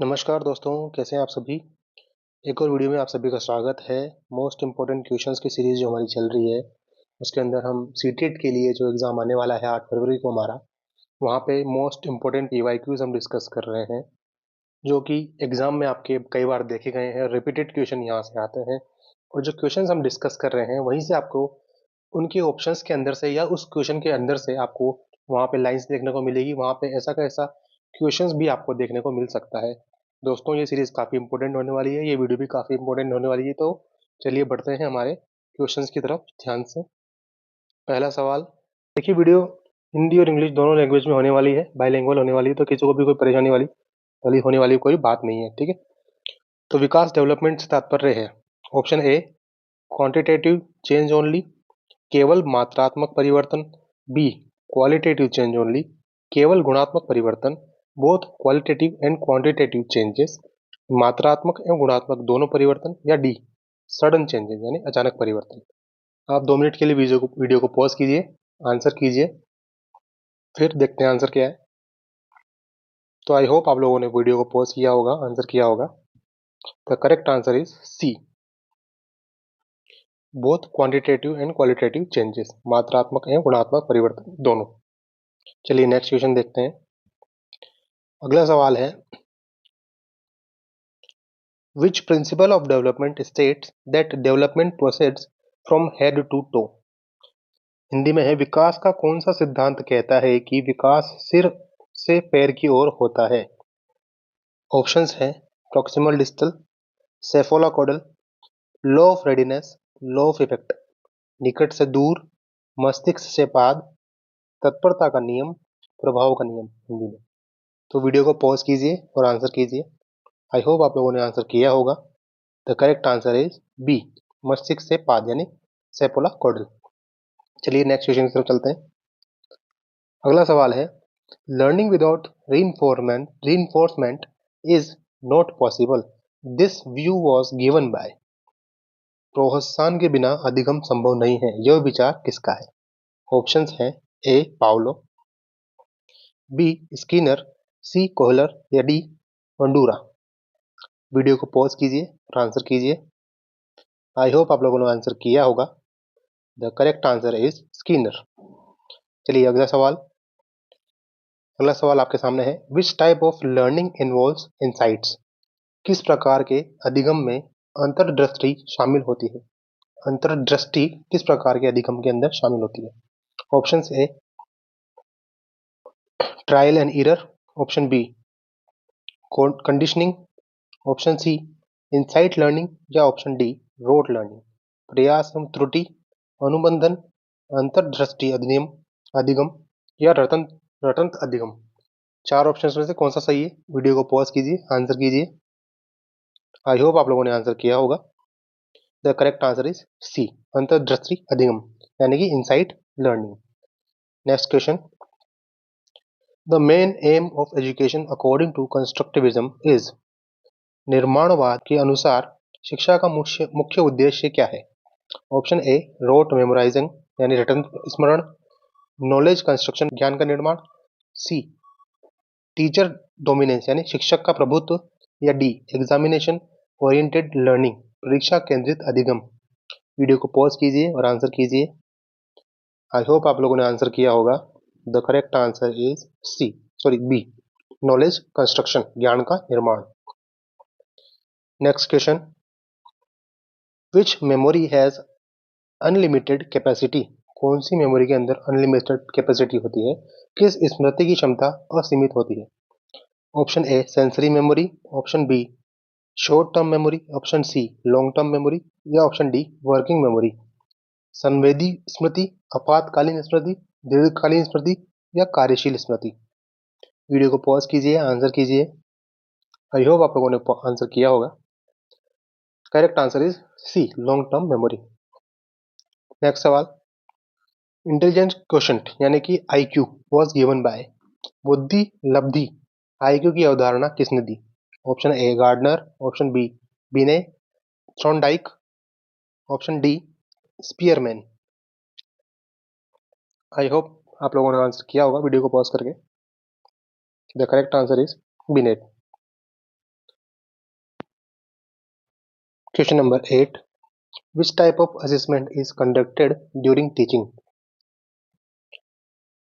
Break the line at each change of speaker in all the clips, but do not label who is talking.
नमस्कार दोस्तों, कैसे हैं आप सभी। एक और वीडियो में आप सभी का स्वागत है। मोस्ट इम्पोर्टेंट क्वेश्चंस की सीरीज जो हमारी चल रही है, उसके अंदर हम सीटेट के लिए जो एग्ज़ाम आने वाला है 8 फरवरी को हमारा, वहाँ पे मोस्ट इम्पोर्टेंट पीवाईक्यूज हम डिस्कस कर रहे हैं, जो कि एग्ज़ाम में आपके कई बार देखे गए हैं। रिपीटेड क्वेश्चन यहाँ से आते हैं और जो क्वेश्चंस हम डिस्कस कर रहे हैं वहीं से आपको उनके ऑप्शंस के अंदर से या उस क्वेश्चन के अंदर से आपको वहाँ पे लाइंस देखने को मिलेगी। वहाँ पे ऐसा का ऐसा क्वेश्चंस भी आपको देखने को मिल सकता है। दोस्तों, ये सीरीज काफ़ी इंपॉर्टेंट होने वाली है, ये वीडियो भी काफ़ी इंपॉर्टेंट होने वाली है। तो चलिए बढ़ते हैं हमारे क्वेश्चंस की तरफ ध्यान से। पहला सवाल, देखिए वीडियो हिंदी और इंग्लिश दोनों लैंग्वेज में होने वाली है, बाइलिंगुअल होने वाली है, तो किसी को भी कोई परेशानी वाली होने वाली कोई बात नहीं है, ठीक है। तो विकास डेवलपमेंट से तात्पर्य है ऑप्शन ए क्वांटिटेटिव चेंज ओनली, केवल मात्रात्मक परिवर्तन। बी क्वालिटेटिव चेंज ओनली, केवल गुणात्मक परिवर्तन। Both qualitative and quantitative changes, मात्रात्मक एवं गुणात्मक दोनों परिवर्तन। या डी सडन चेंजेस यानी अचानक परिवर्तन। आप 2 मिनट के लिए वीडियो को पॉज कीजिए, आंसर कीजिए, फिर देखते हैं आंसर क्या है। तो आई होप आप लोगों ने वीडियो को पॉज किया होगा, आंसर किया होगा। The correct answer is C, both quantitative and qualitative changes, मात्रात्मक एवं गुणात्मक परिवर्तन दोनों। चलिए नेक्स्ट क्वेश्चन देखते हैं। अगला सवाल है, which principle of development states that development proceeds from head to toe? Hindi में है, विकास का कौन सा सिद्धांत कहता है कि विकास सिर से पैर की ओर होता है। ऑप्शंस हैं proximal distal, cephalocaudal, law of readiness, law of effect, निकट से दूर, मस्तिष्क से पाद, तत्परता का नियम, प्रभाव का नियम हिंदी में। तो वीडियो को पॉज कीजिए और आंसर कीजिए। आई होप आप लोगों ने आंसर किया होगा। The correct answer is B, मस्तिष्क से पाद यानी सेपोलाकोडल। चलिए नेक्स्ट क्वेश्चन की तरफ चलते हैं। अगला सवाल है, learning without reinforcement is not possible, this view was given by. प्रोत्साहन के बिना अधिगम संभव नहीं है, यह विचार किसका है। ऑप्शंस हैं ए पाउलो, बी स्किनर, सी कोहलर या डी वंडूरा। वीडियो को पॉज कीजिए और आंसर कीजिए। आई होप आप लोगों ने आंसर किया होगा। The correct answer is Skinner. चलिए अगला सवाल आपके सामने है, which type of learning involves insights. किस प्रकार के अधिगम में अंतर्दृष्टि शामिल होती है। अंतर्दृष्टि किस प्रकार के अधिगम के अंदर शामिल होती है। Option A trial and error, option B conditioning, option C insight learning या ऑप्शन डी रोट लर्निंग। प्रयास एवं त्रुटि, अनुबंधन, अंतर्दृष्टि अधिनियम अधिगम या रटंत अधिगम। चार ऑप्शंस में से कौन सा सही है। वीडियो को पॉज कीजिए, आंसर कीजिए। आई होप आप लोगों ने आंसर किया होगा। The correct answer is C, अंतर्दृष्टि अधिगम यानी कि insight learning. Next question, the main aim of education according to constructivism is. निर्माणवाद के अनुसार शिक्षा का मुख्य मुख्य उद्देश्य क्या है। ऑप्शन ए रोट मेमोराइजिंग यानी रटन स्मरण, नॉलेज कंस्ट्रक्शन ज्ञान का निर्माण, सी टीचर डोमिनेंस यानी शिक्षक का प्रभुत्व, या डी एग्जामिनेशन ओरिएंटेड लर्निंग परीक्षा केंद्रित अधिगम। वीडियो को पॉज कीजिए और आंसर कीजिए। आई होप आप लोगों ने आंसर किया होगा। The correct answer is B, knowledge construction ज्ञान का निर्माण। Next question, which memory has unlimited capacity. कौन सी मेमोरी के अंदर अनलिमिटेड कैपेसिटी होती है। किस स्मृति की क्षमता असीमित होती है। Option A sensory memory, option B short term memory, option C long term memory या ऑप्शन डी वर्किंग मेमोरी। संवेदी स्मृति, आपातकालीन स्मृति, दीर्घकालीन स्मृति या कार्यशील स्मृति। वीडियो को पॉज कीजिए, आंसर कीजिए। आई होप आप लोगों ने आंसर किया होगा। Correct answer is C long term memory. Next सवाल, इंटेलिजेंस क्वोशंट यानी कि आईक्यू वॉज गिवन बाय। बुद्धि लब्धि आईक्यू की अवधारणा किसने दी। Option A Gardner, option B Binet Thorndike, option D Spearman. I hope आप लोगों ने आंसर किया होगा वीडियो को पॉज करके। The correct answer is beneath. Question number 8, which type of assessment is conducted during teaching?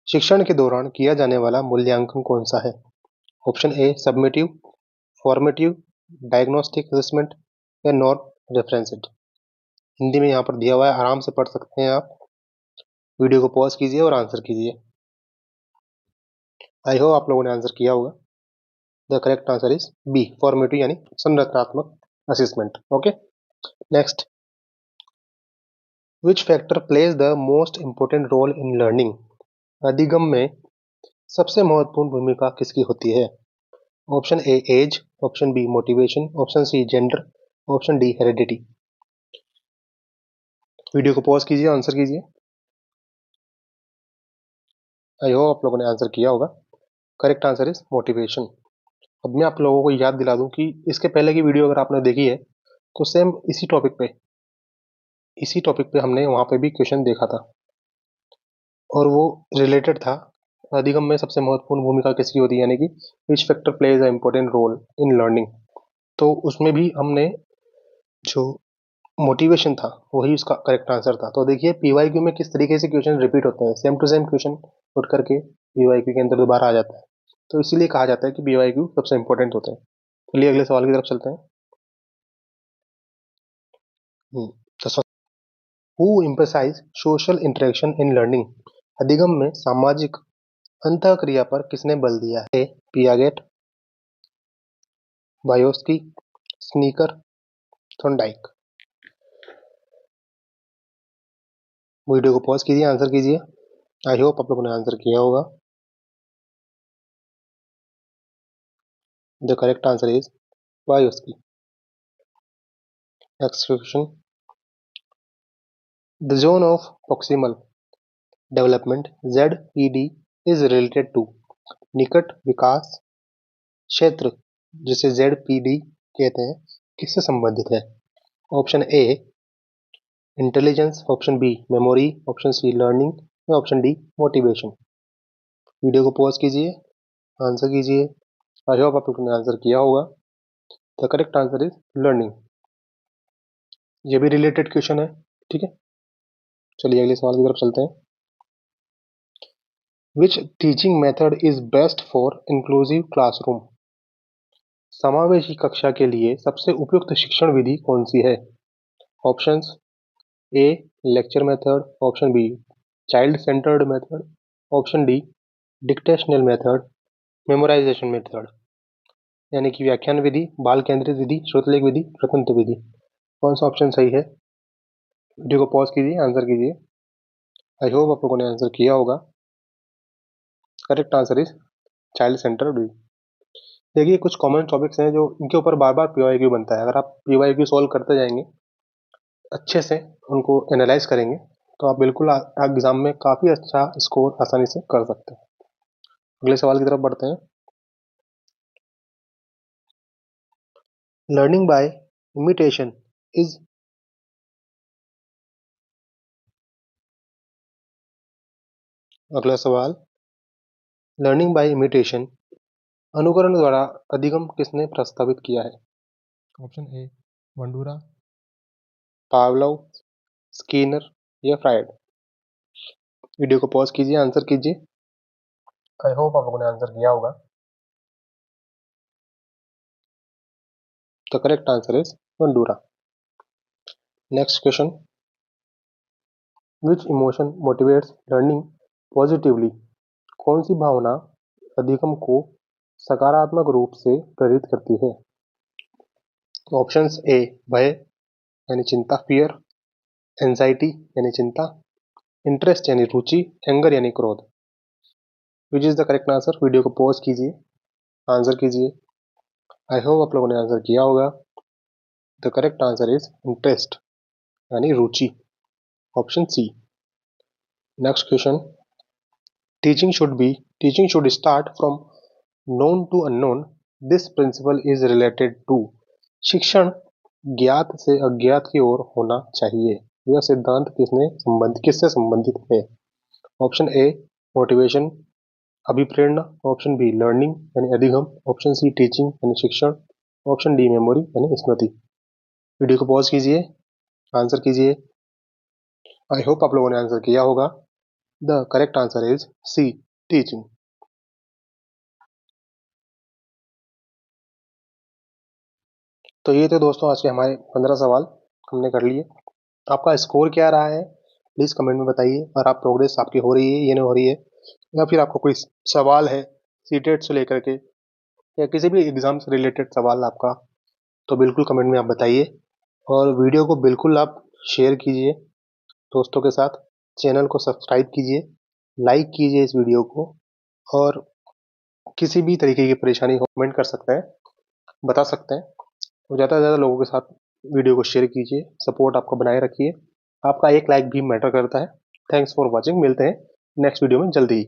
शिक्षण के दौरान किया जाने वाला मूल्यांकन कौन सा है? ऑप्शन ए सबमिटिव, फॉर्मेटिव, डायग्नोस्टिक असेसमेंट या नॉन रेफरेंसेड। हिंदी में यहाँ पर दिया हुआ है, आराम से पढ़ सकते हैं आप। वीडियो को पॉज कीजिए और आंसर कीजिए। आई होप आप लोगों ने आंसर किया होगा। The correct answer is B, formative यानी संरचनात्मक assessment. Okay, next, which factor plays the most important role in learning? अधिगम में सबसे महत्वपूर्ण भूमिका किसकी होती है? Option A age, option B motivation, option C gender, option D heredity. Video को पॉज कीजिए, आंसर कीजिए। आई होप आप लोगों ने आंसर किया होगा। Correct answer is motivation. अब मैं आप लोगों को याद दिला दूं कि इसके पहले की वीडियो अगर आपने देखी है तो सेम इसी टॉपिक पे हमने वहां पे भी क्वेश्चन देखा था और वो रिलेटेड था अधिगम में सबसे महत्वपूर्ण भूमिका किसकी होती है, यानी कि which factor plays a important role in learning. तो उसमें भी हमने जो मोटिवेशन था वही उसका करेक्ट आंसर था। तो देखिए पीवाईक्यू में किस तरीके से क्वेश्चन रिपीट होते हैं, सेम टू सेम क्वेश्चन उठ करके पीवाईक्यू के अंदर दोबारा आ जाता है। तो इसीलिए कहा जाता है कि पीवाईक्यू सबसे इंपॉर्टेंट होते हैं। चलिए अगले सवाल की तरफ चलते हैं। तो who emphasise social interaction in learning? अधिगम में सामाजिक अंतःक्रिया पर किसने बल दिया है? Piaget, Vygotsky, Skinner, Thorndike. Video को पॉज कीजिए, आंसर कीजिए। आई होप आप लोगों ने आंसर किया होगा। The correct answer is Vygotsky. Next question, the zone of proximal development ZPD is related to? निकट विकास क्षेत्र जिसे ZPD कहते हैं किससे संबंधित है? Option A intelligence, option B memory, option C learning या ऑप्शन डी मोटिवेशन। वीडियो को पॉज कीजिए, आंसर कीजिए। आई होप आप लोगों ने आंसर किया होगा। The correct answer is learning. ये भी रिलेटेड क्वेश्चन है, ठीक है। चलिए अगले सवाल की तरफ चलते हैं। Which teaching method is best for inclusive classroom? समावेशी कक्षा के लिए सबसे उपयुक्त शिक्षण विधि कौन सी है? Options A lecture method, option B child centred method, option D dictational method, memorisation method. यानी कि व्याख्यान विधि, बाल केंद्रित विधि, श्रुतलेख विधि, स्वतंत्र विधि। कौन सा ऑप्शन सही है? वीडियो को पॉज कीजिए, आंसर कीजिए। आई होप आप लोगों ने आंसर किया होगा। Correct answer is child centred विधि। देखिए कुछ कॉमन टॉपिक्स हैं जो इनके ऊपर बार बार पीवाईक्यू बनता है। अगर आप पीवाईक्यू सॉल्व करते जाएंगे, अच्छे से उनको एनालाइज करेंगे, तो आप बिल्कुल एग्जाम में काफ़ी अच्छा स्कोर आसानी से कर सकते हैं। अगले सवाल की तरफ बढ़ते हैं। लर्निंग बाय इमिटेशन इज, अगला सवाल, लर्निंग बाय इमिटेशन अनुकरण द्वारा अधिगम किसने प्रस्तावित किया है? Option A Bandura, Pavlov, Skinner या फ्राइड। वीडियो को पॉज कीजिए, आंसर कीजिए। आई होप आप लोगों ने आंसर किया होगा। The correct answer is Bandura. Next question, which emotion motivates learning positively? कौन सी भावना अधिगम को सकारात्मक रूप से प्रेरित करती है? ऑप्शंस ए भय यानी चिंता, फियर, एंजाइटी यानी चिंता, इंटरेस्ट यानी रुचि, एंगर यानी क्रोध। Which is the correct answer? Video को पॉज कीजिए, आंसर कीजिए। आई होप आप लोगों ने आंसर किया होगा। The correct answer is interest यानी रुचि, option C. Next question, teaching should start from known to unknown. This principle is related to? शिक्षण ज्ञात से अज्ञात की ओर होना चाहिए। यह सिद्धांत किससे संबंधित है? ऑप्शन ए मोटिवेशन अभिप्रेरणा, ऑप्शन बी लर्निंग यानी अधिगम, ऑप्शन सी टीचिंग यानी शिक्षण, ऑप्शन डी मेमोरी यानी स्मृति। वीडियो को पॉज कीजिए, आंसर कीजिए। आई होप आप लोगों ने आंसर किया होगा। The correct answer is C, teaching. तो ये थे दोस्तों आज के हमारे 15 सवाल हमने कर लिए। आपका स्कोर क्या रहा है प्लीज़ कमेंट में बताइए, और आप प्रोग्रेस आपकी हो रही है या नहीं हो रही है, या फिर आपको कोई सवाल है सीटेट से लेकर के या किसी भी एग्जाम से रिलेटेड सवाल आपका, तो बिल्कुल कमेंट में आप बताइए। और वीडियो को बिल्कुल आप शेयर कीजिए दोस्तों के साथ, चैनल को सब्सक्राइब कीजिए, लाइक कीजिए इस वीडियो को, और किसी भी तरीके की परेशानी हो कमेंट कर सकते हैं, बता सकते हैं। तो ज़्यादा से ज़्यादा लोगों के साथ वीडियो को शेयर कीजिए, सपोर्ट आपको बनाए रखिए। आपका एक लाइक भी मैटर करता है। थैंक्स फॉर वॉचिंग, मिलते हैं नेक्स्ट वीडियो में जल्दी ही।